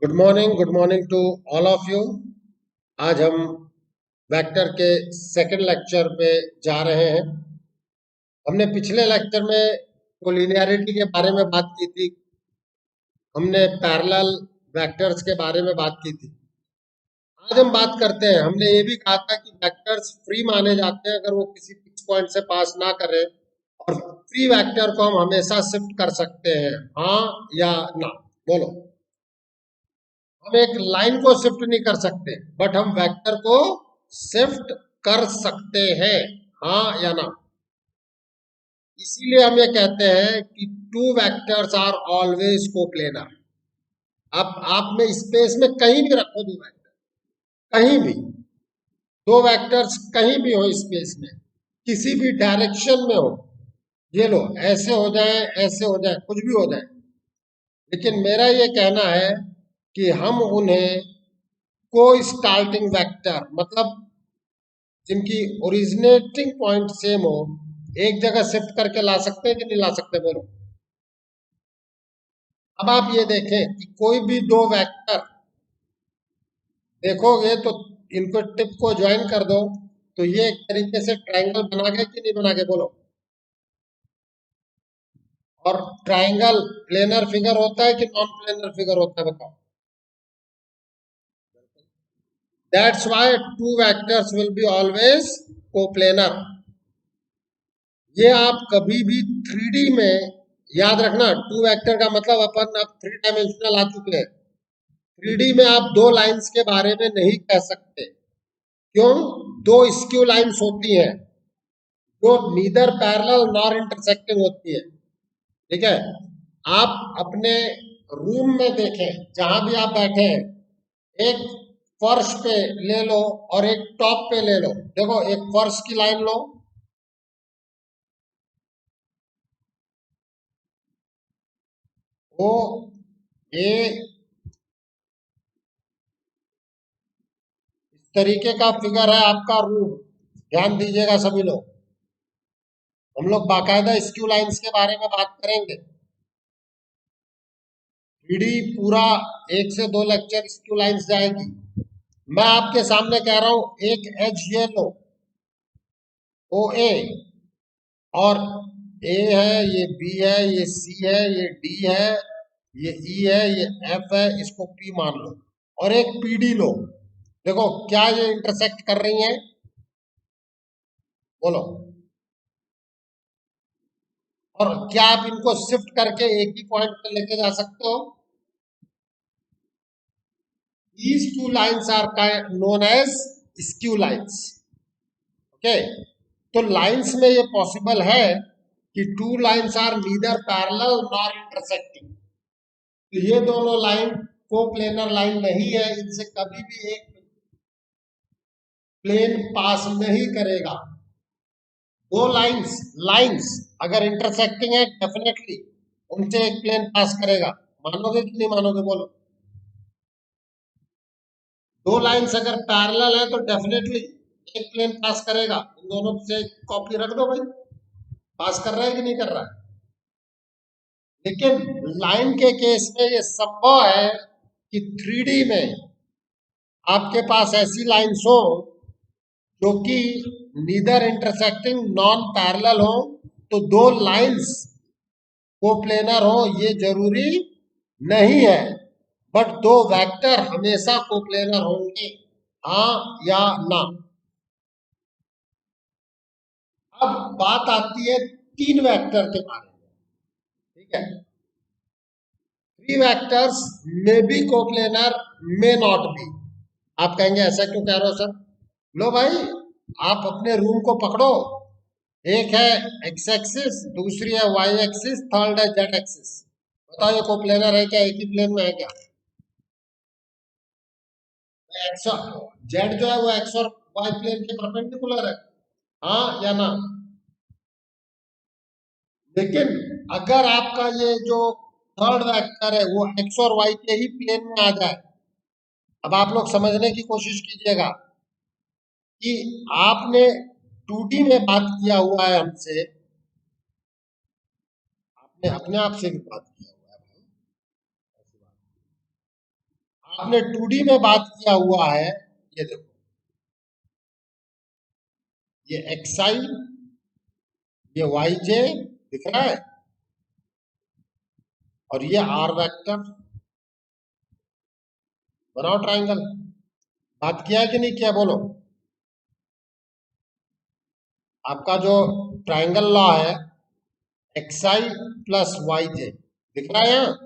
Good morning to all of you. आज हम vector के सेकंड लेक्चर पे जा रहे हैं। हमने पिछले लेक्चर में कोलिनियरिटी के बारे में बात की थी। हमने पैरेलल वेक्टर्स के बारे में बात की थी। आज हम बात करते हैं, हमने ये भी कहा था कि वेक्टर्स फ्री माने जाते हैं अगर वो किसी फिक्स पॉइंट से पास ना करें, और फ्री वेक्टर को हम हमेशा शिफ्ट कर सकते हैं, हाँ या ना। बोलो। हम एक लाइन को शिफ्ट नहीं कर सकते, बट हम वेक्टर को शिफ्ट कर सकते हैं, हाँ या ना। इसीलिए हम ये कहते हैं कि two vectors are always coplanar. आप में स्पेस में कहीं भी रखो दो वेक्टर, कहीं भी दो वेक्टर्स कहीं भी हो स्पेस में, किसी भी डायरेक्शन में हो, ये लो ऐसे हो जाए ऐसे हो जाए कुछ भी हो जाए, लेकिन मेरा ये कहना है कि हम उन्हें को स्टार्टिंग वेक्टर, मतलब जिनकी ओरिजिनेटिंग पॉइंट सेम हो, एक जगह शिफ्ट करके ला सकते हैं कि नहीं ला सकते? बोलो। अब आप ये देखें कि कोई भी दो वेक्टर देखोगे तो इनको टिप को ज्वाइन कर दो तो ये एक तरीके से ट्रायंगल बना के कि नहीं बना के? बोलो। और ट्रायंगल प्लेनर फिगर होता है कि नॉन प्लेनर फिगर होता है? बताओ। That's why two vectors will be always coplanar. ये आप कभी भी 3D में याद रखना, टू वेक्टर का मतलब अपन अब 3 डायमेंशनल आ चुके हैं। 3D में आप दो लाइंस के बारे में नहीं कह सकते। क्यों? दो स्क्यू लाइंस होती हैं जो नीदर पैरेलल नॉर इंटरसेक्टिंग होती है। ठीक है? आप अपने रूम में देखें, जहां भी आप बैठे हैं, एक फर्श पे ले लो और एक टॉप पे ले लो। देखो, एक फर्श की लाइन लो, वो ए तरीके का फिगर है आपका रूम। ध्यान दीजिएगा सभी लोग, हम लोग बाकायदा स्क्यू लाइंस के बारे में बात करेंगे। 3D पूरा 1 से 2 लेक्चर स्क्यू लाइंस जाएगी। मैं आपके सामने कह रहा हूं, एक एज ये लो, ओ ए, और ए है, ये बी है, ये सी है, ये डी है, ये ई है, ये एफ है, इसको पी मान लो, और एक पीडी लो। देखो क्या ये इंटरसेक्ट कर रही हैं? बोलो। और क्या आप इनको शिफ्ट करके एक ही पॉइंट पे लेके जा सकते हो? These two lines are known as skew lines. Okay, तो लाइंस में ये पॉसिबल है कि two lines are neither parallel nor intersecting. तो ये दोनों लाइन को प्लेनर लाइन नहीं है, इनसे कभी भी एक प्लेन पास नहीं करेगा। दो लाइंस लाइंस अगर इंटरसेक्टिंग है, डेफिनेटली उनसे एक प्लेन पास करेगा। मानोगे कि नहीं मानोगे? बोलो। दो लाइंस अगर पैरेलल है तो डेफिनेटली एक प्लेन पास करेगा। इन दोनों से कॉपी रख दो भाई, पास कर रहा है कि नहीं कर रहा है? लेकिन लाइन के केस में ये संभव है कि 3D में आपके पास ऐसी लाइंस हो जो कि नीदर इंटरसेक्टिंग नॉन पैरेलल हो, तो दो लाइंस कोप्लेनर हो ये जरूरी नहीं है, बट दो वेक्टर हमेशा कोप्लेनर होंगे, हाँ या ना। अब बात आती है तीन वेक्टर के बारे में। ठीक है? Three vectors may be coplanar, may not be. आप कहेंगे ऐसा क्यों कह रहे हो सर? लो भाई, आप अपने रूम को पकड़ो, एक है एक्स एक्सिस, दूसरी है वाई एक्सिस, थर्ड है जेड एक्सिस। बताओ ये कोप्लेनर है क्या? एक ही प्लेन में है क्या? एक्स जेड जो है वो एक्स और वाई प्लेन के परपेंडिकुलर है, हाँ या ना? लेकिन अगर आपका ये जो थर्ड वेक्टर है वो एक्स और वाई के ही प्लेन में आ जाए, अब आप लोग समझने की कोशिश कीजिएगा कि आपने 2D में बात किया हुआ है हमसे, आपने अपने आप से भी बात किया हुआ है भाई, ऐसी बात। आपने 2D में बात किया हुआ है, ये देखो, ये xi, ये yj दिख रहा है, और ये r वेक्टर। बनाओ ट्राइंगल। बात किया है कि नहीं किया, बोलो। आपका जो ट्राइंगल लॉ है, xi प्लस yj दिख रहा है यहाँ।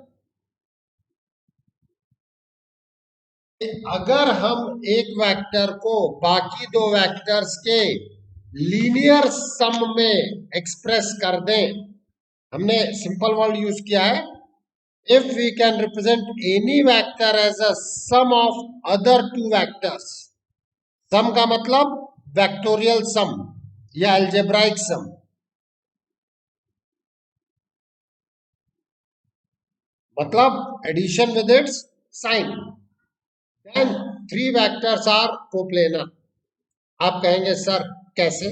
अगर हम एक वेक्टर को बाकी दो वेक्टर्स के लीनियर सम में एक्सप्रेस कर दें, हमने सिंपल वर्ड यूज किया है, if we can represent any vector as a sum of other two vectors, sum का मतलब वेक्टोरियल सम या algebraic सम, मतलब addition with its sign, then three vectors are coplanar। आप कहेंगे सर कैसे,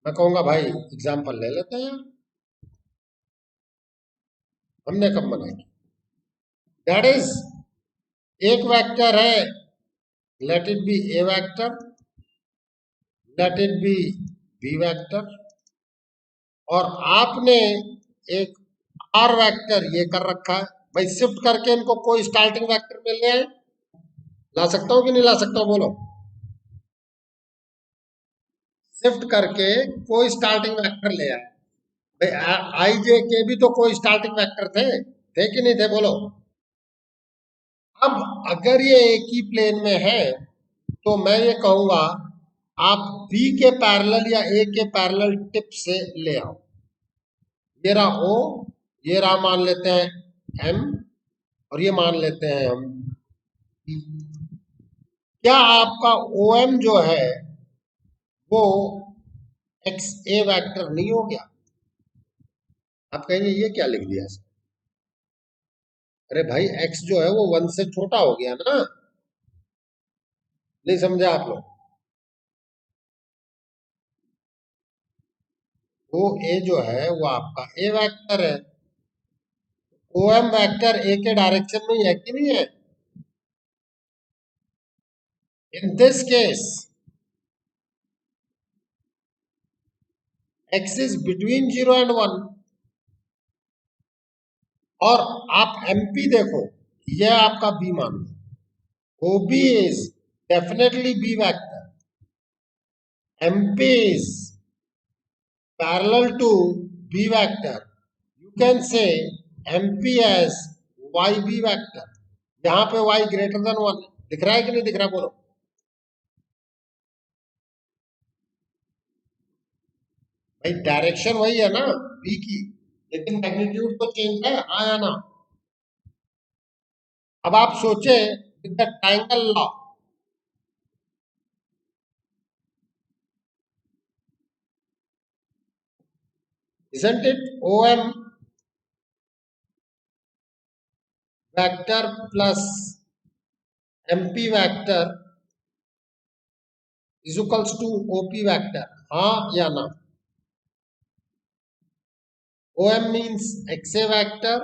मैं कहूंगा भाई एग्जांपल ले लेते हैं, हमने कब मना किया। दैट इज, एक वेक्टर है, let it be a vector, let it be b vector, और आपने एक आर वेक्टर ये कर रखा है। भाई शिफ्ट करके इनको कोई स्टार्टिंग वेक्टर में ले आए, ला सकता हूं कि नहीं ला सकता हूं, बोलो। शिफ्ट करके कोई स्टार्टिंग वेक्टर ले आए, भाई आई जे के भी तो कोई स्टार्टिंग वेक्टर थे कि नहीं थे, बोलो। अब अगर ये एक ही प्लेन में है तो मैं ये कहूंगा आप बी के पैरेलल या ए के पैरेलल टिप से ले आओ। ये रहा ओ, ये रहा मान लेते हैं एम, और ये मान लेते हैं हम बी। क्या आपका ओ एम जो है वो एक्स ए वेक्टर नहीं हो गया? आप कहेंगे ये क्या लिख दिया? अरे भाई एक्स जो है वो 1 से छोटा हो गया ना, नहीं समझे आप लोग? वो ए जो है वो आपका ए वेक्टर है, ओ एम वेक्टर ए के डायरेक्शन में ही है कि नहीं है? In this case x is between 0 and 1, और आप MP देखो, यह आपका B मान लो, OB is definitely B vector, MP is parallel to B vector, you can say MP as YB vector। यहां पे y greater than 1 दिख रहा है कि नहीं दिख रहा, बोलो। भाई डायरेक्शन वही है ना B की, लेकिन मैग्नीट्यूड तो चेंज है, हाँ या ना? अब आप सोचे with the triangle law, isn't it? OM vector plus MP vector is equals to OP vector, हाँ या ना? OM means XA vector,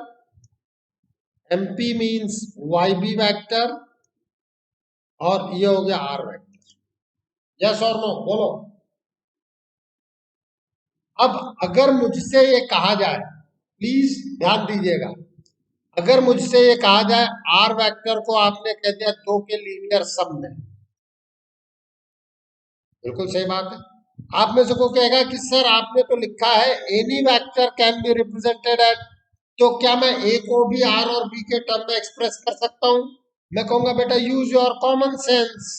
MP means YB vector, और ये हो गया R vector। यस और नो, बोलो। अब अगर मुझसे ये कहा जाए, प्लीज ध्यान दीजिएगा, अगर मुझसे ये कहा जाए R वेक्टर को आपने कह दिया दो के लीनियर सम में, बिल्कुल सही बात है। आप में से कोई कहेगा कि सर आपने तो लिखा है any vector can be represented at, तो क्या मैं ए को भी आर और बी के टर्म में एक्सप्रेस कर सकता हूं? मैं कहूंगा बेटा use your common sense,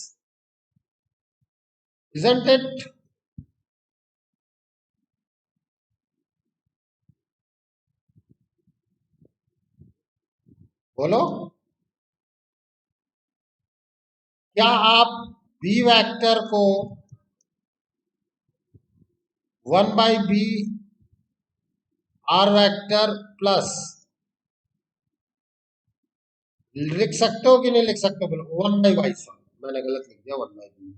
isn't it? बोलो, क्या आप बी वेक्टर को 1 by b r vector plus लिख सकते हो कि नहीं लिख सकते? बोलो 1 बाई वाई, सॉरी मैंने गलत लिख दिया, 1 बाई बी,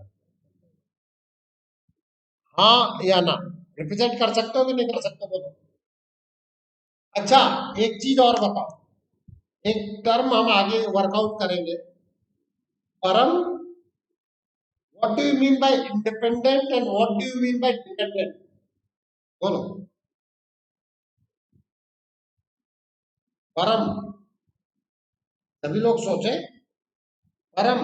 हाँ या ना? रिप्रेजेंट कर सकते हो कि नहीं कर सकते, बोलो। अच्छा एक चीज और बताओ, एक टर्म हम आगे वर्कआउट करेंगे, परम, what do you mean by independent and what do you mean by dependent? बोलो। परम, सभी लोग सोचे। परम,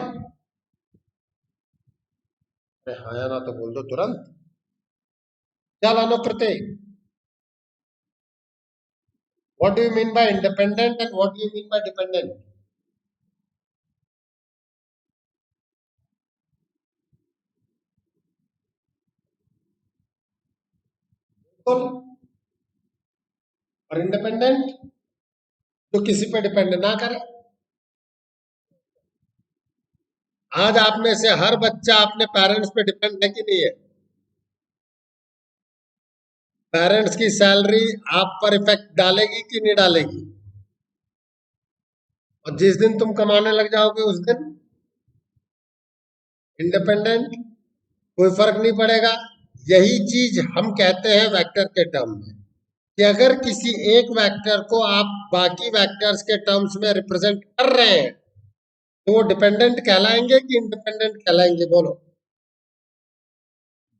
अरे हाँ या ना तो बोल दो तुरंत। क्या लानो कृते? What do you mean by independent and what do you mean by dependent? बिल्कुल। और इंडिपेंडेंट तो किसी पे डिपेंड ना करे। आज आप में से हर बच्चा अपने पेरेंट्स पे डिपेंड है कि नहीं है? पेरेंट्स की सैलरी आप पर इफेक्ट डालेगी कि नहीं डालेगी? और जिस दिन तुम कमाने लग जाओगे उस दिन इंडिपेंडेंट, कोई फर्क नहीं पड़ेगा। यही चीज हम कहते हैं वेक्टर के टर्म में, कि अगर किसी एक वेक्टर को आप बाकी वेक्टर्स के टर्म्स में रिप्रेजेंट कर रहे हैं तो वो डिपेंडेंट कहलाएंगे कि इंडिपेंडेंट कहलाएंगे? बोलो।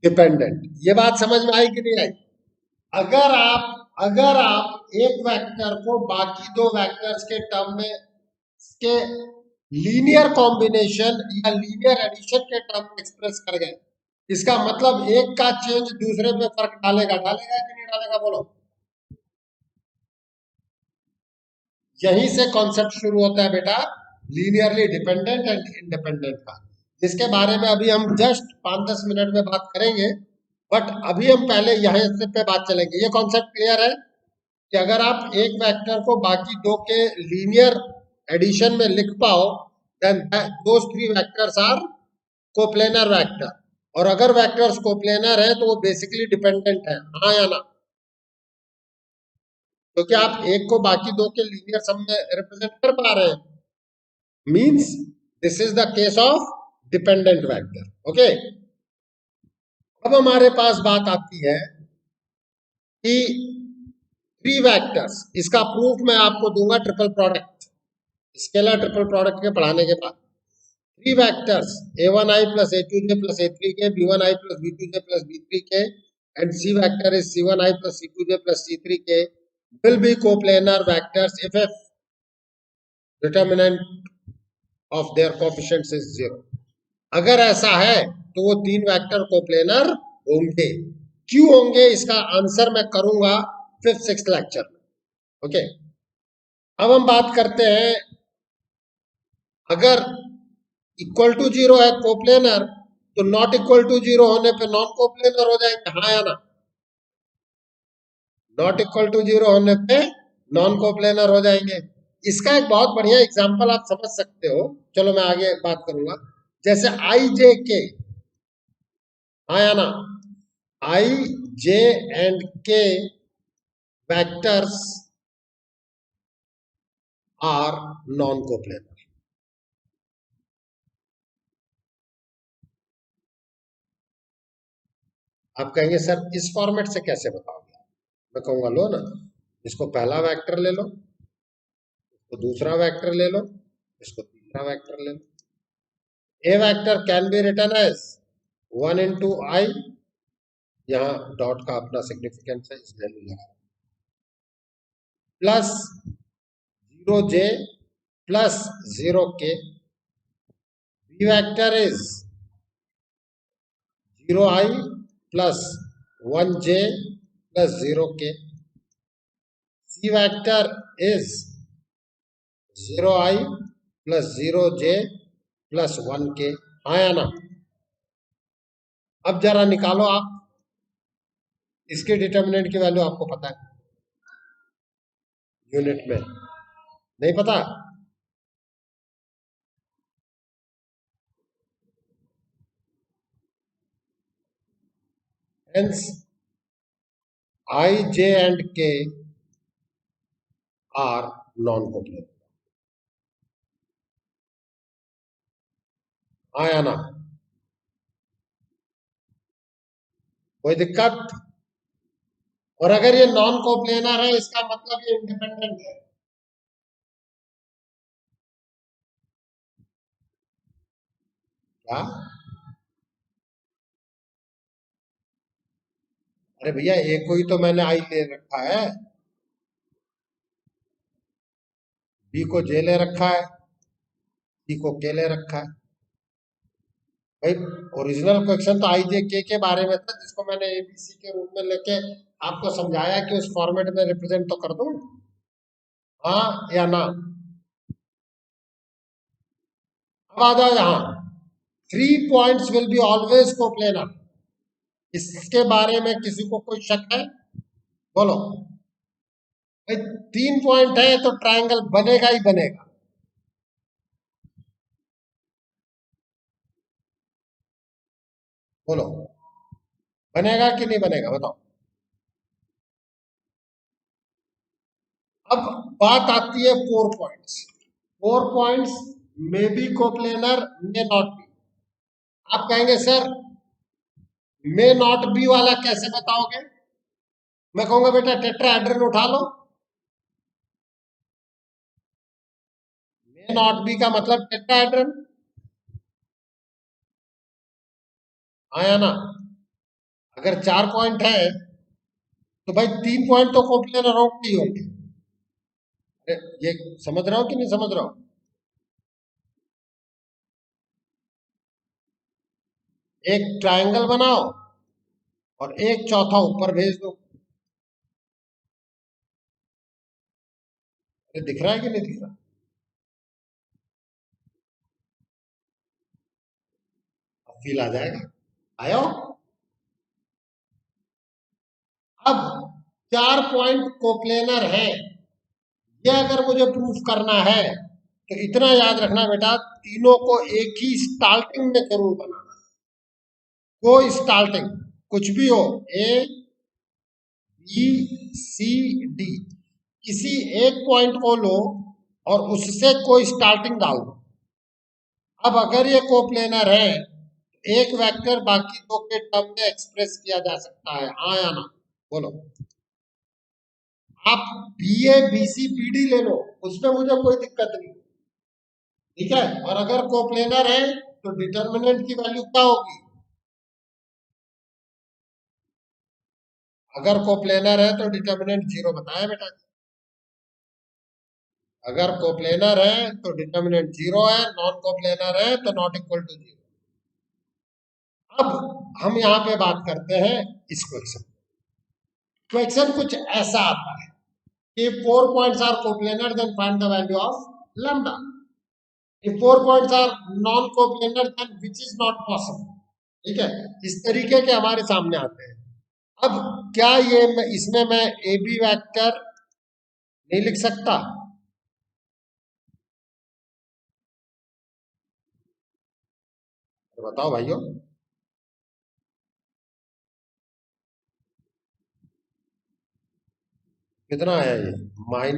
डिपेंडेंट। ये बात समझ में आई कि नहीं आई? अगर आप एक वेक्टर को बाकी दो वेक्टर्स के टर्म में के लीनियर कॉम्बिनेशन या लीनियर एडिशन के टर्म में एक्सप्रेस कर गए, इसका मतलब एक का चेंज दूसरे पे फर्क डालेगा डालेगा कि नहीं डालेगा? बोलो। यहीं से कॉन्सेप्ट शुरू होता है बेटा, लीनियरली डिपेंडेंट एंड इंडिपेंडेंट का, जिसके बारे में अभी हम जस्ट 5-10 मिनट में बात करेंगे। बट अभी हम पहले यहाँ से पे बात चलेंगे। ये कॉन्सेप्ट क्लियर है कि अगर आप एक वेक्टर को बाकी दो के लीनियर एडिशन में लिख पाओ, then those three vectors are coplanar vector. और अगर वेक्टर्स कोप्लेनर है तो वो बेसिकली डिपेंडेंट है, हाँ या ना? क्योंकि आप एक को बाकी दो के लीनियर सम में रिप्रेजेंट कर पा रहे हैं, means this is the case of dependent vector. Okay, अब हमारे पास बात आती है कि थ्री वेक्टर्स, इसका प्रूफ मैं आपको दूंगा triple product, scalar triple product के पढ़ाने के बाद। Three vectors a1i plus a2j plus a3k, b1i plus b2j plus b3k and c vector is c1i plus c2j plus c3k will be coplanar vectors if f determinant of their coefficients is 0। अगर ऐसा है तो वो तीन vector coplanar होंगे। क्यों होंगे इसका आंसर मैं करूंगा 5th-6th लेक्चर में। ओके, अब हम बात करते हैं, अगर इक्वल टू 0 है कोप्लेनर तो नॉट इक्वल टू 0 होने पे नॉन कोप्लेनर हो जाएंगे, हाँ या ना? नॉट इक्वल टू 0 होने पे नॉन कोप्लेनर हो जाएंगे। इसका एक बहुत बढ़िया एग्जांपल आप समझ सकते हो, चलो मैं आगे बात करूंगा। जैसे आई जे के, हाँ या ना? आई जे एंड के वेक्टर्स आर नॉन कोप्लेनर। आप कहेंगे सर इस फॉर्मेट से कैसे बताओगे? मैं कहूंगा लो ना, इसको पहला वेक्टर ले लो, इसको दूसरा वेक्टर ले लो, इसको तीसरा वेक्टर ले लो। A vector can be written as 1 into i, यहाँ डॉट का अपना सिग्निफिकेंस है इसलिए नहीं लगा, plus 0j plus 0k। B vector is 0i plus 1j plus 0k। C vector is 0i plus 0j plus 1k, हाँ या ना? अब जरा निकालो आप, इसके डिटर्मिनेंट की वैल्यू आपको पता है यूनिट में? नहीं पता? हेंस आई जे एंड के आर नॉन कोप्लेनर, हाँ या ना? कोई दिक्कत? और अगर ये नॉन कोप्लेनर है इसका मतलब ये इंडिपेंडेंट है। क्या? अरे भैया ए को ही तो मैंने आई ले रखा है, बी को जे ले रखा है, सी को के ले रखा है। भाई ओरिजिनल क्वेश्चन तो आई जे के बारे में था, जिसको मैंने एबीसी के रूप में लेके आपको समझाया कि उस फॉर्मेट में रिप्रेजेंट तो कर दूं, हाँ या ना। अब आ जाओ यहाँ, 3 points will be always coplanar. इसके बारे में किसी को कोई शक है? बोलो भाई, 3 पॉइंट है तो ट्रायंगल बनेगा ही बनेगा। बोलो बनेगा कि नहीं बनेगा, बताओ। अब बात आती है 4 points. 4 points may be coplanar, may not be. आप कहेंगे सर मे नॉट बी वाला कैसे बताओगे? मैं कहूंगा बेटा टेट्राहेड्रन उठा लो। मे नॉट बी का मतलब टेट्राहेड्रन, आया ना। अगर 4 पॉइंट है तो भाई 3 पॉइंट तो कोप्लेनर होंगे ही होंगे। अरे ये समझ रहा हो कि नहीं समझ रहा हो? एक ट्रायंगल बनाओ और एक चौथा ऊपर भेज दो। अरे दिख रहा है कि नहीं दिख रहा? अब फील आ जाएगा, आयो। अब 4 पॉइंट कोप्लेनर है, ये अगर मुझे प्रूफ करना है तो इतना याद रखना बेटा, तीनों को एक ही स्टार्टिंग में जरूर बनाना। कोई स्टार्टिंग कुछ भी हो, ए बी सी डी, किसी एक पॉइंट को लो और उससे कोई स्टार्टिंग डाल दो। अब अगर ये कोप्लेनर है, एक वेक्टर बाकी दो के टर्म में एक्सप्रेस किया जा सकता है, हाँ या ना? बोलो। आप b a B c b d ले लो, उसमें मुझे कोई दिक्कत नहीं, ठीक है। और अगर कोप्लेनर है तो डिटर्मिनेंट की वैल्यू क्या होगी? अगर कोप्लेनर है तो डिटर्मिनेंट 0 बताया बेटा। अगर कोप्लेनर है तो डिटर्मिनेंट 0 है, नॉन कोप्लेनर है तो नॉट इक्वल टू 0। अब हम यहाँ पे बात करते हैं इस क्वेश्चन। क्वेश्चन कुछ ऐसा आता है कि 4 points are coplanar, then find the value of lambda. If 4 points are non-coplanar, then which is not possible, ठीक है। इस तरीके के हमारे सामने आते हैं। अब क्या ये इसमें मैं ए बी वैक्टर नहीं लिख सकता? तो बताओ भाइयों। कितना आया ये? -i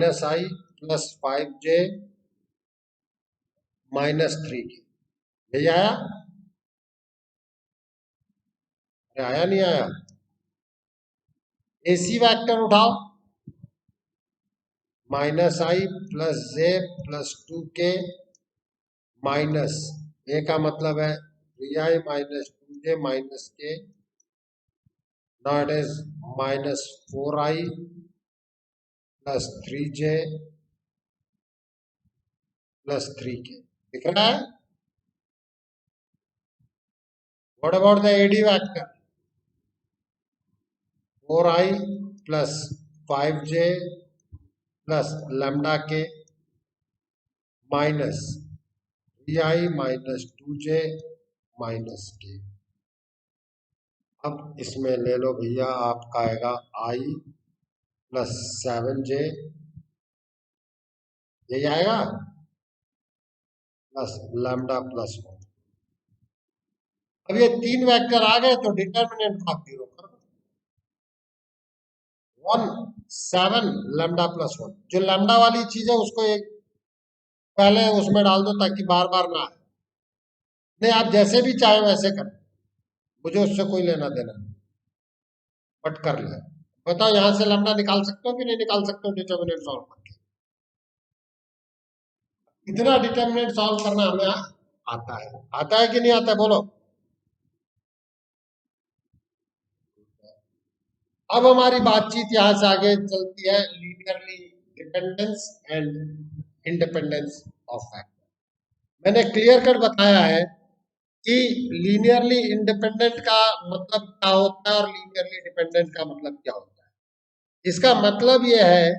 + 5j -3k, यही आया? अरे आया नहीं आया? एसी वैक्टर उठाओ, -i + j + 2k माइनस, ए का मतलब है 3i - 2j - k, that is -4i + 3j + 3k, दिख रहा है? What about the AD vector? 4i + 5j + lambda k minus 3i - 2j - k। अब इसमें ले लो भैया, आपका आएगा i + 7j, यही आएगा, प्लस लैम्डा +1। अब ये 3 वेक्टर आ गए तो डिटर्मिनेंट आप 0 कर दो। 1 7 लैम्डा +1, जो लैम्डा वाली चीज है उसको एक पहले उसमें डाल दो ताकि बार बार ना आए। नहीं, आप जैसे भी चाहे वैसे कर, मुझे उससे कोई लेना देना नहीं, बट कर ले। बताओ यहां से लैम्डा निकाल सकते हो कि नहीं निकाल सकते हो डिटर्मिनेंट सॉल्व करके? इतना डिटर्मिनेंट सॉल्व करना हमें आता है कि नहीं आता है, बोलो। अब हमारी बातचीत यहां से आगे चलती है linearly dependence and independence of factor. मैंने क्लियर कट बताया है कि लीनियरली इंडिपेंडेंट का मतलब क्या होता है और लीनियरली डिपेंडेंट का मतलब क्या होता है। इसका मतलब यह है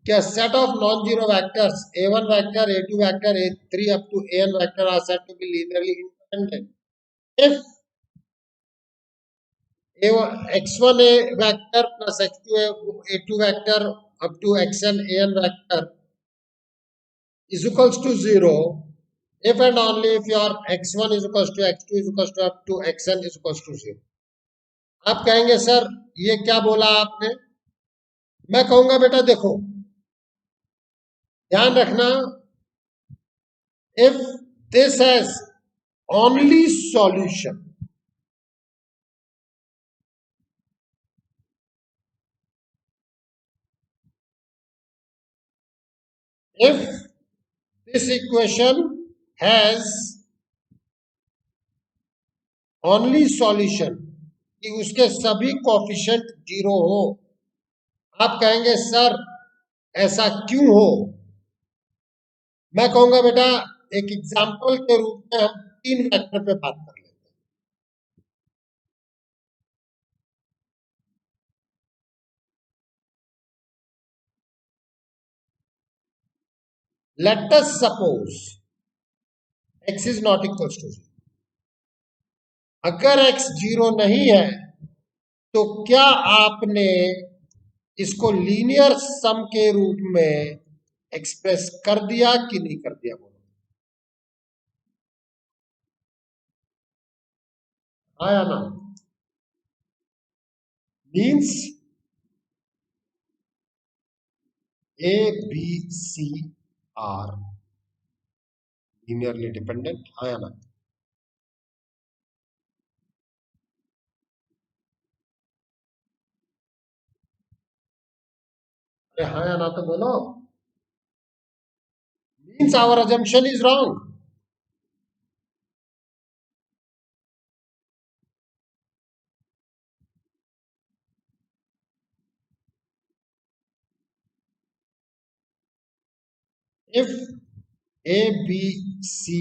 कि a set of non-zero vectors a1 vector a2 vector a3 up to an vector are said to be linearly independent if x1 a vector plus x2 a2 vector up to xn an vector is equals to 0 if and only if your x1 is equals to x2 is equals to up to xn is equals to 0। आप कहेंगे sir ये क्या बोला आपने। मैं कहूंगा बेटा देखो ध्यान रखना, if this has only solution, if this equation has only solution कि उसके सभी कोफिशिएंट जीरो हो। आप कहेंगे सर ऐसा क्यों हो। मैं कहूंगा बेटा एक एग्जांपल के रूप में हम तीन वेक्टर पे बात कर लेते हैं। Let us suppose x is not equal to 0। अगर x जीरो नहीं है तो क्या आपने इसको लीनियर सम के रूप में एक्सप्रेस कर दिया कि नहीं कर दिया, बोलो। हाँ या ना। Means a B c are linearly dependent, हाँ या ना। अरे हाँ या ना तो बोलो। Means our assumption is wrong. if a b c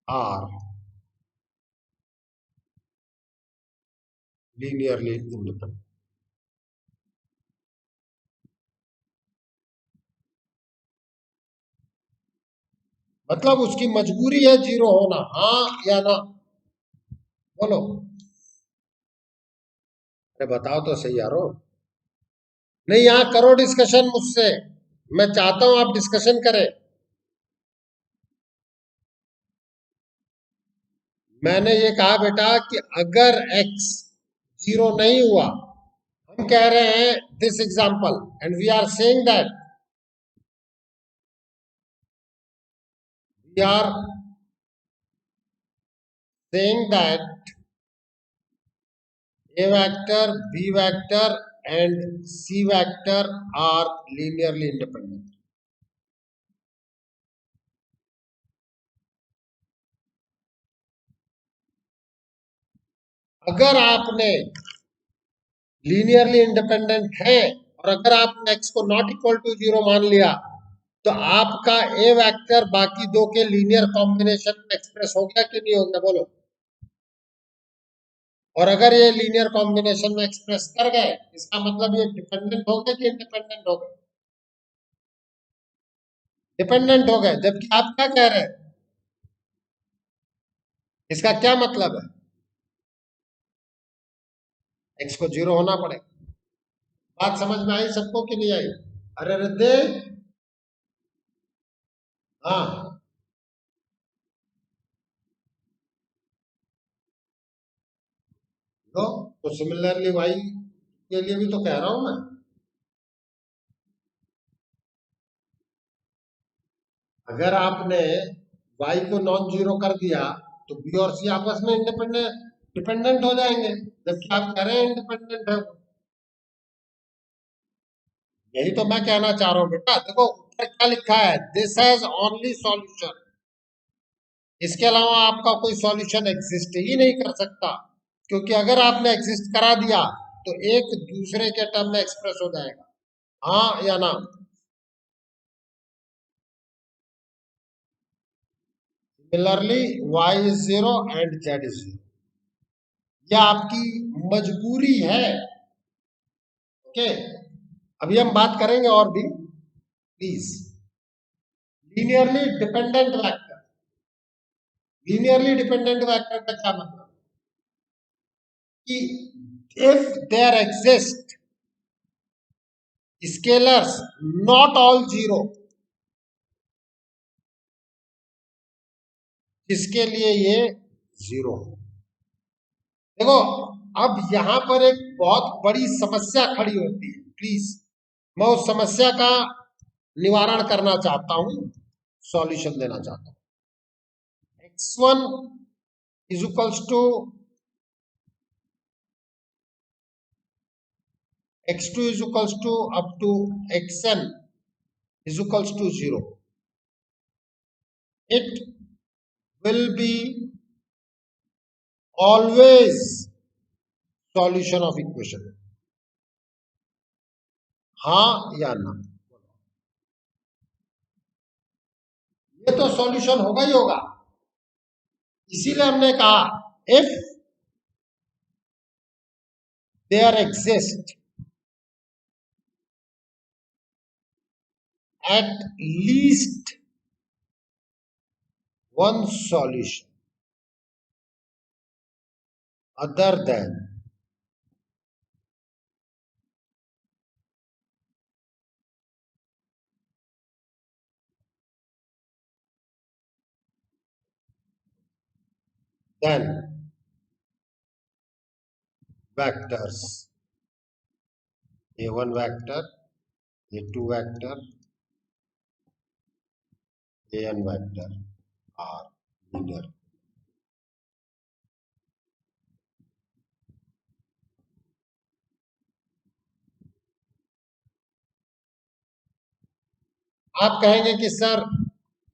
are linearly independent, मतलब उसकी मजबूरी है जीरो होना, हाँ या ना, बोलो। अरे बताओ तो सही यारो। नहीं यहाँ करो डिस्कशन मुझसे, मैं चाहता हूं आप डिस्कशन करें। मैंने ये कहा बेटा कि अगर x जीरो नहीं हुआ, हम कह रहे हैं this example and we are saying that we are saying that a vector b vector and c vector are linearly independent। अगर आपने लीनियरली इंडिपेंडेंट है और अगर आपने x को नॉट इक्वल टू जीरो मान लिया तो आपका ए वेक्टर बाकी दो के लीनियर कॉम्बिनेशन में एक्सप्रेस हो गया कि नहीं हो गया, बोलो। और अगर ये लीनियर कॉम्बिनेशन में एक्सप्रेस कर गए इसका मतलब ये डिपेंडेंट हो गए कि इंडिपेंडेंट हो गए, डिपेंडेंट हो गए। जबकि आप क्या कह रहे हैं, इसका क्या मतलब है, एक्स को जीरो होना पड़ेगा। बात समझ में आई सबको कि नहीं आई। अरे रिद्धे, हाँ तो सिमिलरली वाई के लिए भी तो कह रहा हूं मैं। अगर आपने y को नॉन जीरो कर दिया तो b और c आपस में इंडिपेंडेंट डिपेंडेंट हो जाएंगे, जबकि आप कह रहे हैं इंडिपेंडेंट है। यही तो मैं कहना चाह रहा हूँ बेटा। देखो ऊपर क्या लिखा है, दिस हैज ओनली सॉल्यूशन। इसके अलावा आपका कोई सॉल्यूशन एग्जिस्ट ही नहीं कर सकता, क्योंकि अगर आपने एग्जिस्ट करा दिया तो एक दूसरे के टर्म में एक्सप्रेस हो जाएगा, हाँ या ना। Similarly y is 0 and z is 0, यह आपकी मजबूरी है। ओके, अभी हम बात करेंगे और भी, please. Linearly dependent vector, linearly dependent vector का क्या मतलब कि if there exist scalars not all zero, जिसके लिए ये जीरो हो। देखो, अब यहां पर एक बहुत बड़ी समस्या खड़ी होती है, प्लीज मैं उस समस्या का निवारण करना चाहता हूं, सॉल्यूशन देना चाहता हूं। x1 is equals to x2 is equals to up to xn is equals to 0, it will be always solution of equation, हाँ या ना। ये तो सॉल्यूशन होगा ही होगा, इसीलिए हमने कहा if there exist at least one solution other than vectors a1 vector, a2 vector, an vector are linear। आप कहेंगे कि सर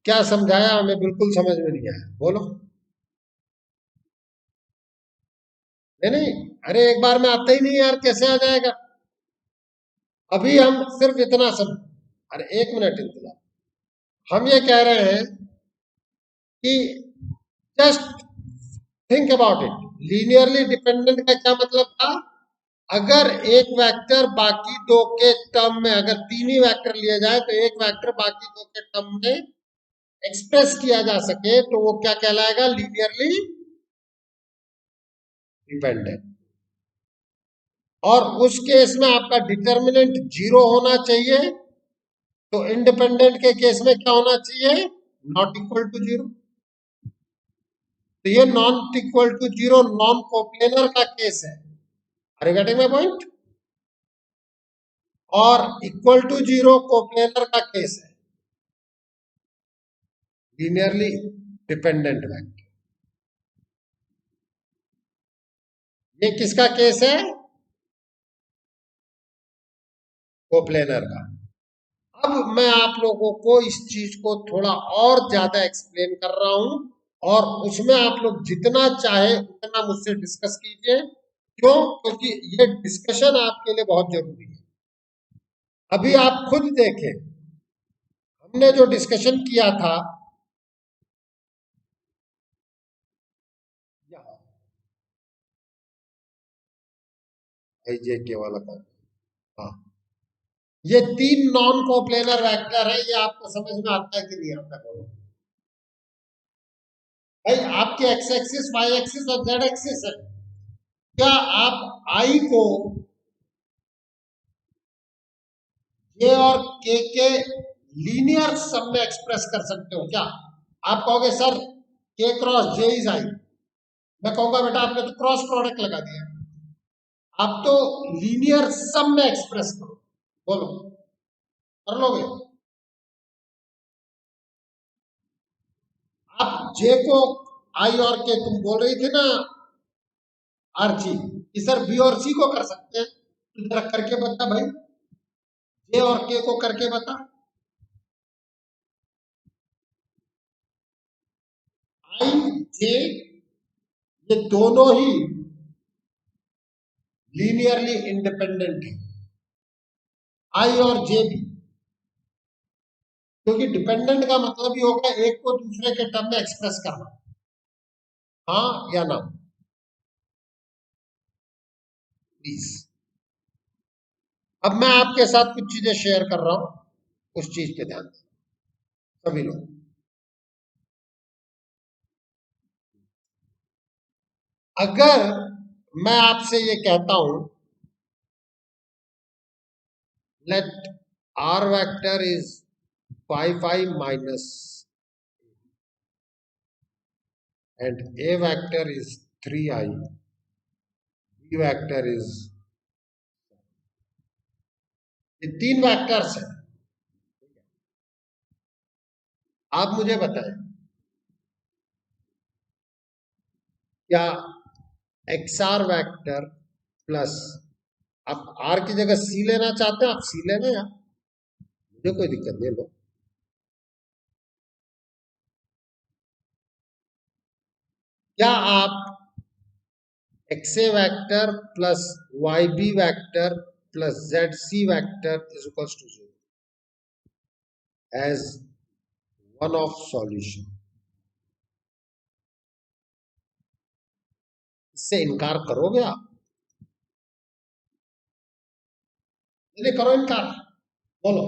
क्या समझाया, हमें बिल्कुल समझ में नहीं आया, बोलो। नहीं नहीं, अरे एक बार में आता ही नहीं यार, कैसे आ जाएगा। अभी हम सिर्फ इतना सब, अरे एक मिनट इंतजार। हम ये कह रहे हैं कि just think about it, linearly dependent का क्या मतलब था, अगर एक वेक्टर बाकी दो के टर्म में, अगर तीन ही वेक्टर लिए जाए तो एक वेक्टर बाकी दो के टर्म में एक्सप्रेस किया जा सके तो वो क्या कहलाएगा, लीनियरली डिपेंडेंट। और उस केस में आपका डिटर्मिनेंट जीरो होना चाहिए, तो इंडिपेंडेंट के केस में क्या होना चाहिए, नॉट इक्वल टू जीरो। तो ये not equal to zero non coplanar का केस है, are you getting my point. और इक्वल टू जीरो कोप्लेनर का केस है, लीनियरली डिपेंडेंट वेक्टर। ये किसका केस है, कोप्लेनर का। अब मैं आप लोगों को इस चीज को थोड़ा और ज्यादा एक्सप्लेन कर रहा हूं, और उसमें आप लोग जितना चाहे उतना मुझसे डिस्कस कीजिए। क्यों, क्योंकि ये डिस्कशन आपके लिए बहुत जरूरी है। अभी आप खुद देखें, हमने जो डिस्कशन किया था के वाला था, हाँ, ये तीन नॉन कोप्लेनर वेक्टर है, ये आपको समझ में आता है कि नहीं आता, बोलो भाई। आपके एक्स एक्सिस, वाई एक्सिस और जेड एक्सिस है, क्या आप आई को जे और के लीनियर सम में एक्सप्रेस कर सकते हो क्या। आप कहोगे सर के क्रॉस जे इज आई, मैं कहूंगा बेटा आपने तो क्रॉस प्रोडक्ट लगा दिया, आप तो लीनियर सम में एक्सप्रेस करो, बोलो कर लोगे। आप जे को आई और के, तुम बोल रही थी ना आर्ची, कि सर बी और सी को कर सकते हैं, तो जरा करके बता भाई, जे और के को करके बता। आई जे ये दोनों ही लीनियरली इंडिपेंडेंट है, आई और जे भी, क्योंकि डिपेंडेंट का मतलब ही होगा एक को दूसरे के टर्म में एक्सप्रेस करना, हाँ या ना। प्लीज, अब मैं आपके साथ कुछ चीजें शेयर कर रहा हूं, उस चीज पे ध्यान दें सभी लोग। अगर मैं आपसे ये कहता हूं let R vector is 5i minus and a vector is 3i, b vector is, ये तीन वेक्टर्स हैं। आप मुझे बताएं क्या XR वेक्टर प्लस, आप आर की जगह सी लेना चाहते हैं, आप सी लेना, या मुझे कोई दिक्कत नहीं लो। क्या आप XA vector plus YB vector plus ZC vector is equals to 0 as one of solution, इससे इनकार करोगे आप? नहीं करो इनकार, बोलो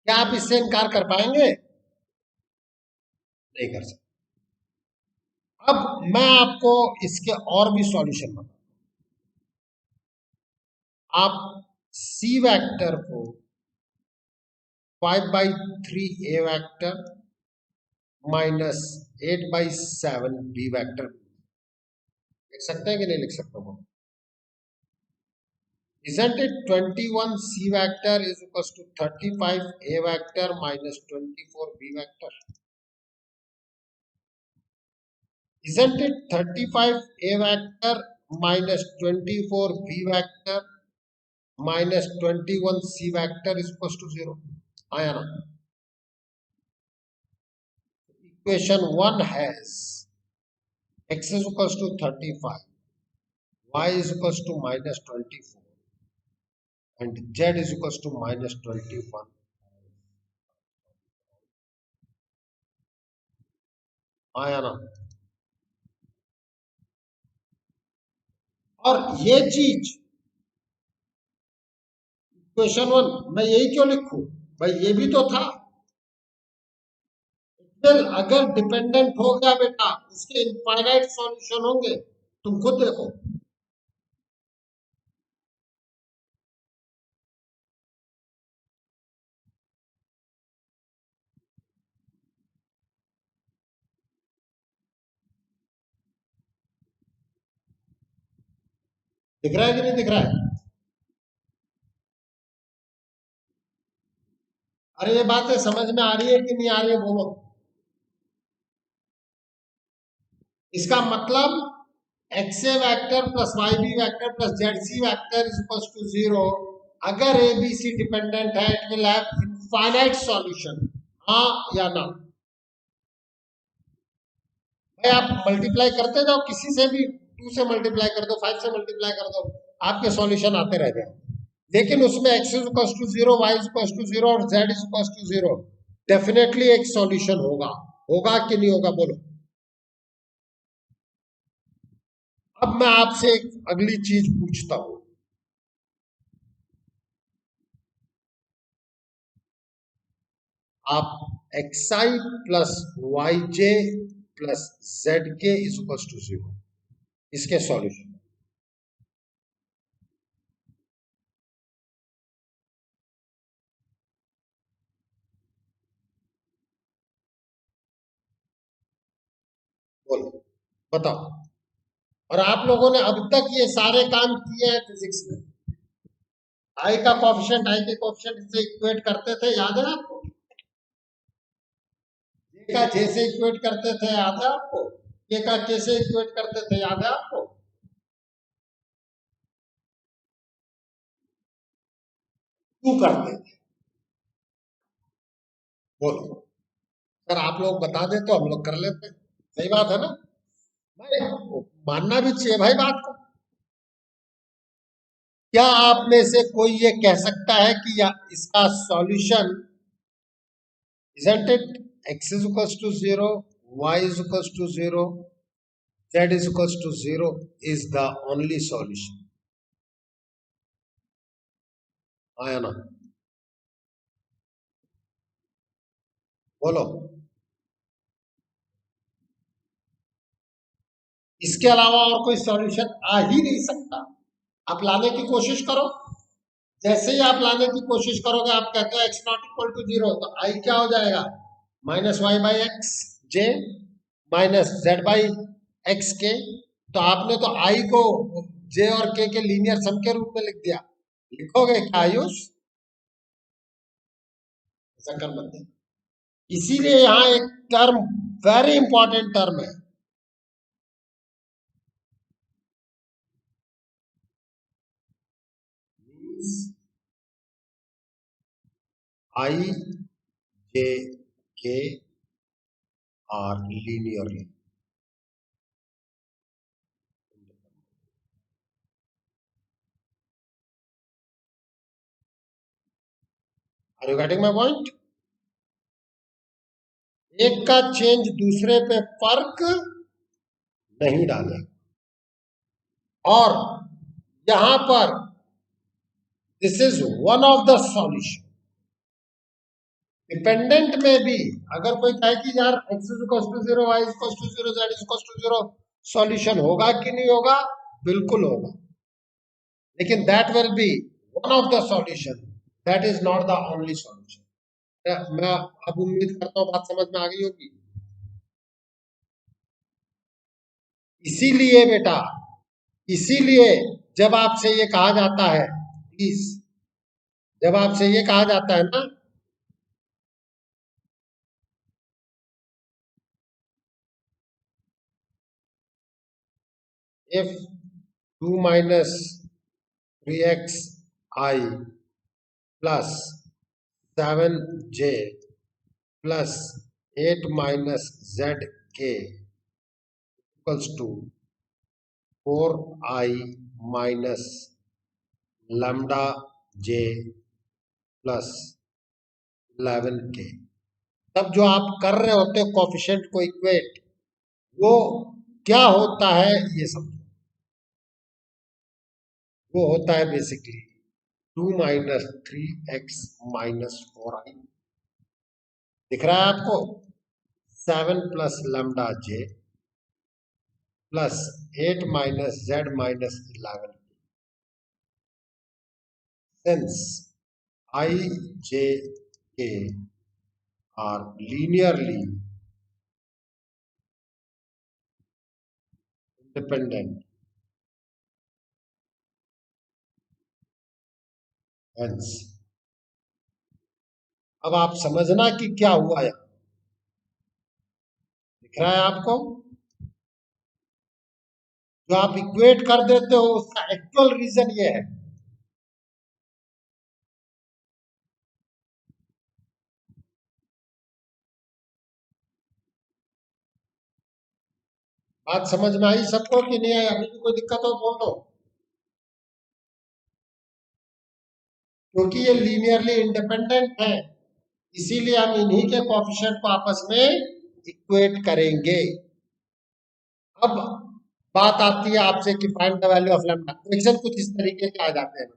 क्या आप इससे इनकार कर पाएंगे? नहीं कर सकते। अब मैं आपको इसके और भी सॉल्यूशन बताऊं। आप सी वेक्टर को 5/3 ए वेक्टर माइनस 8/7 बी वेक्टर लिख सकते हैं कि नहीं लिख सकते हो? Isn't it 21 C vector is equals to 35 A vector minus 24 B vector? Isn't it 35 A vector minus 24 B vector minus 21 C vector is equals to 0? आया ना? Equation 1 has x is equals to 35, y is equals to minus 24 and z is equals to minus 21. आया ना? और ये चीज question 1 मैं यही क्यों लिखूं भाई, ये भी तो था। अगर डिपेंडेंट हो गया बेटा, उसके इनफाइनाइट सॉल्यूशन होंगे, तुम खुद देखो। दिख रहा है कि नहीं दिख रहा है? अरे ये बातें समझ में आ रही है कि नहीं आ रही है, बोलो। इसका मतलब X A vector plus Y B vector plus Z C vector is equal to 0। अगर ए बी सी डिपेंडेंट है, it will have infinite solution, हाँ या ना? भाई आप मल्टीप्लाई करते जाओ, किसी से भी 2 से मल्टीप्लाई कर दो, 5 से मल्टीप्लाई कर दो, आपके सॉल्यूशन आते रह जाए। लेकिन उसमें x is equal to 0, y is equal to 0 और z is equal to 0, definitely एक सॉल्यूशन होगा। होगा कि नहीं होगा, बोलो। अब मैं आपसे एक अगली चीज पूछता हूं। आप xi plus yj plus zk is equal to 0, इसके सॉल्यूशन बोलो, बताओ। और आप लोगों ने अब तक ये सारे काम किए हैं फिजिक्स में। आई का कोफिशिएंट, आई के कोफिशिएंट से इक्वेट करते थे, याद है आपको? जे का जे से इक्वेट करते थे, याद है आपको? के का के से इक्वेट करते थे, याद है आपको? क्यों करते थे, बोलो। अगर आप लोग बता दे तो हम लोग कर लेते हैं। सही बात है ना भाई, मानना भी चाहिए भाई बात को। क्या आप में से कोई ये कह सकता है कि या इसका solution, isn't it, x is equals to 0, y is equals to 0, z is equals to 0 is the only solution? आया ना, बोलो। इसके अलावा और कोई सॉल्यूशन आ ही नहीं सकता। आप लाने की कोशिश करो, जैसे ही आप लाने की कोशिश करोगे, आप कहते हो एक्स नॉट इक्वल टू 0, तो आई क्या हो जाएगा, minus Y by X J minus Z by X K. तो आपने तो आई को जे और के लीनियर सम के रूप में लिख दिया। लिखोगे क्या आयुष? ऐसा कर मत दे। इसीलिए यहाँ एक टर्म, वेरी इंपॉर्टेंट टर्म है, I J K are linearly. Are you getting my point? एक का चेंज दूसरे पे फर्क नहीं डालेगा। और यहां पर this is one of the solution. Dependent में भी अगर कोई कहे कि यार x is equal to 0, y is equal to 0, z is equal to 0, solution होगा कि नहीं होगा? बिल्कुल होगा, लेकिन that will be one of the solution, that is not the only solution. मैं अब उम्मीद करता हूं बात समझ में आ गई होगी। इसीलिए बेटा, इसीलिए जब आपसे ये कहा जाता है, प्लीज, जब आपसे ये कहा जाता है ना, if 2 minus 3xi plus 7j plus 8 minus zk equals to 4i minus lambda j plus 11k। तब जो आप कर रहे होते हो कोफिशिएंट को इक्वेट, वो क्या होता है ये समझो। वो होता है basically 2 minus 3x minus 4i, दिख रहा है आपको, 7 plus lambda J plus 8 minus Z minus 11। Since I J K are linearly independent, hence अब आप समझना कि क्या हुआ यहाँ, दिख रहा है आपको? जो आप इक्वेट कर देते हो उसका एक्चुअल रीजन ये है। बात समझ में आई सबको कि नहीं आई? अभी भी कोई दिक्कत हो बोल दो, क्योंकि ये लीनियरली इंडिपेंडेंट है, इसीलिए हम इन्हीं के कोएफिशिएंट को आपस में इक्वेट करेंगे। अब बात आती है आपसे कि find the value of lambda. Question कुछ इस तरीके के आ जाते हैं,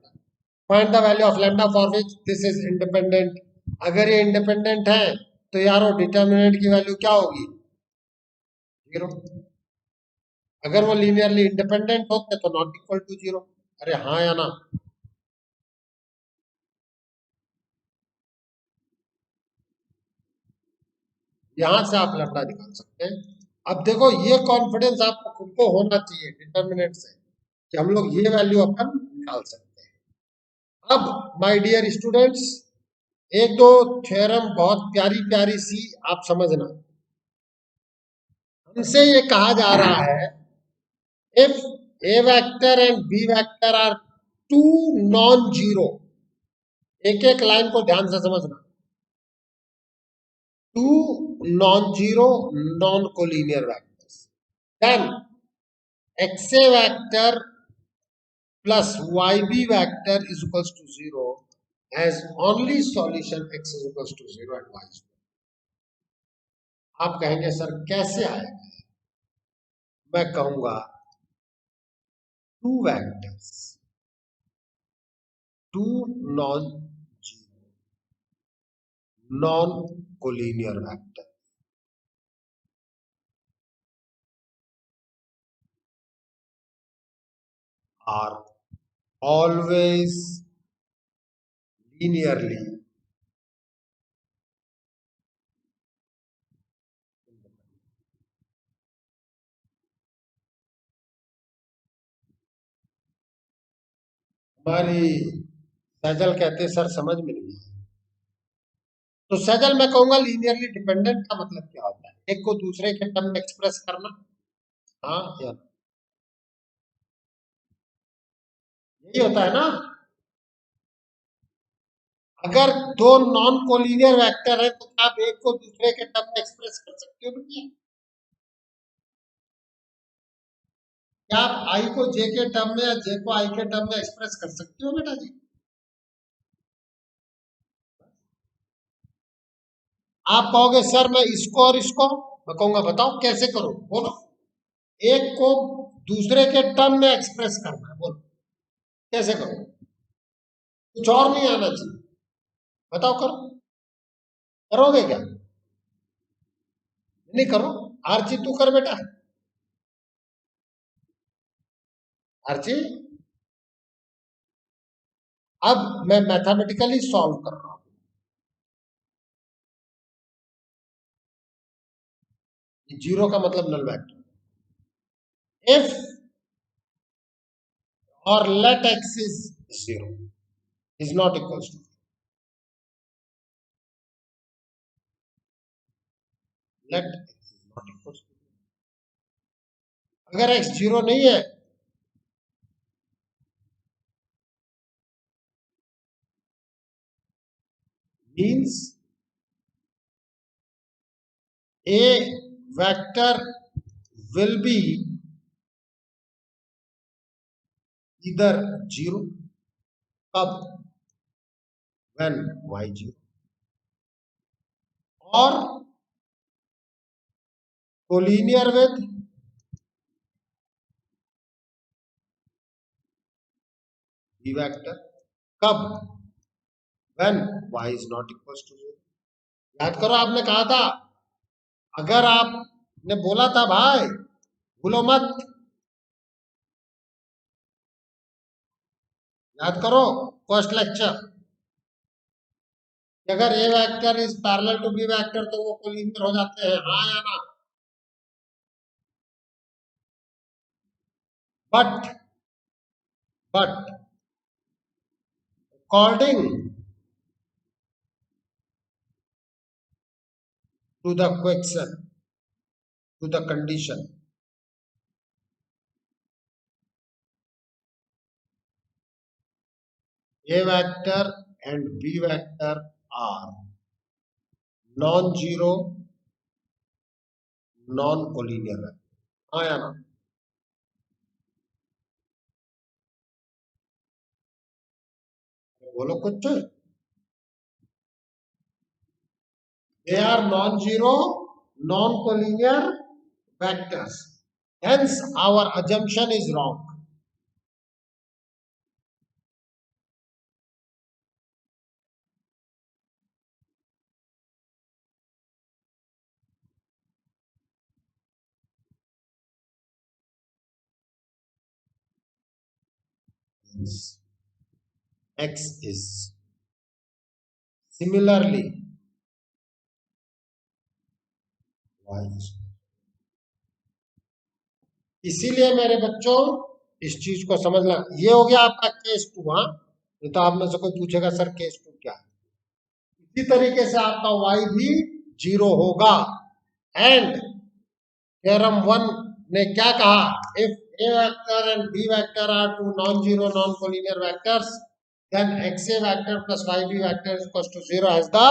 find the value of lambda for which this is independent. अगर ये इंडिपेंडेंट है तो यार वो डिटर्मिनेंट की वैल्यू क्या होगी? 0। अगर वो लीनियरली इंडिपेंडेंट होते तो नॉट इक्वल टू 0। अरे हाँ या ना? यहां से आप लैम्डा निकाल सकते हैं। अब देखो, ये कॉन्फिडेंस आपको खुद को होना चाहिए डिटर्मिनेंट से कि हम लोग ये वैल्यू अपन निकाल सकते हैं। अब माय डियर स्टूडेंट्स, एक दो थ्योरम बहुत प्यारी प्यारी सी आप समझना। हमसे ये कहा जा रहा है, if a vector and b vector are two non-zero, एक एक लाइन को ध्यान से समझना, to non-zero non-collinear vectors. Then xa vector plus yb vector is equals to 0 has only solution x is equals to 0 and y is 0. आप कहेंगे sir कैसे आएगा? मैं कहूंगा two vectors, two non non-collinear vector are always linearly हमारी सैजल कहते sir समझ में नहीं आया। तो सैजल मैं कहूंगा लीनियरली डिपेंडेंट का मतलब क्या होता है? एक को दूसरे के टर्म में एक्सप्रेस करना, हाँ या यही होता है ना? अगर दो नॉन कोलिनियर वेक्टर है तो आप एक को दूसरे के टर्म में एक्सप्रेस कर सकते हो बेटा? क्या आप आई को जे के टर्म में या जे को आई के टर्म में एक्सप्रेस कर सकते हो बेटा जी? आप कहोगे सर मैं इसको और इसको, मैं कहूंगा बताओ कैसे करो, बोलो। एक को दूसरे के टर्म में एक्सप्रेस करना है, बोलो कैसे करो? कुछ और नहीं आना चाहिए, बताओ करो। करोगे क्या? नहीं करो। आरची तू कर बेटा। आरची अब मैं मैथमेटिकली सॉल्व कर रहा हूं। जीरो का मतलब नल वेक्टर। इफ और let X is zero is not equals to, let X is not equals to, अगर एक्स जीरो नहीं है means a vector will be either zero, कब? when y zero, or collinear with b vector, कब? when y is not equals to zero. याद करो आपने कहा था, अगर आपने बोला था भाई भूलो मत, याद करो फर्स्ट लेक्चर, अगर a vector is parallel to b vector तो वो कोलिनियर हो जाते हैं, हाँ या ना? But according to the question, to the condition, A vector and B vector are non-zero, non-collinear. हाँ या ना? बोलो कुछ। They are non-zero, non-collinear vectors. Hence, our assumption is wrong. X is similarly Y is. इसीलिए मेरे बच्चों इस चीज को समझना, ये हो गया आपका केस टू। हाँ, ये तो आप में से कोई पूछेगा सर केस टू क्या है? इसी तरीके से आपका y भी जीरो होगा। एंड थ्योरम 1 ने क्या कहा? If a vector and b vector are two non-zero non-collinear vectors, then xa vector plus yb vector is equals to 0 as the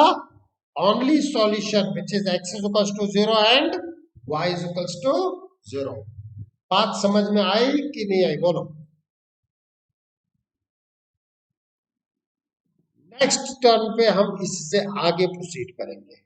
only solution which is x is equals to 0 and y is equals to 0. बात समझ में आई कि नहीं आई बोलो। Next turn पे हम इससे आगे प्रोसीड करेंगे।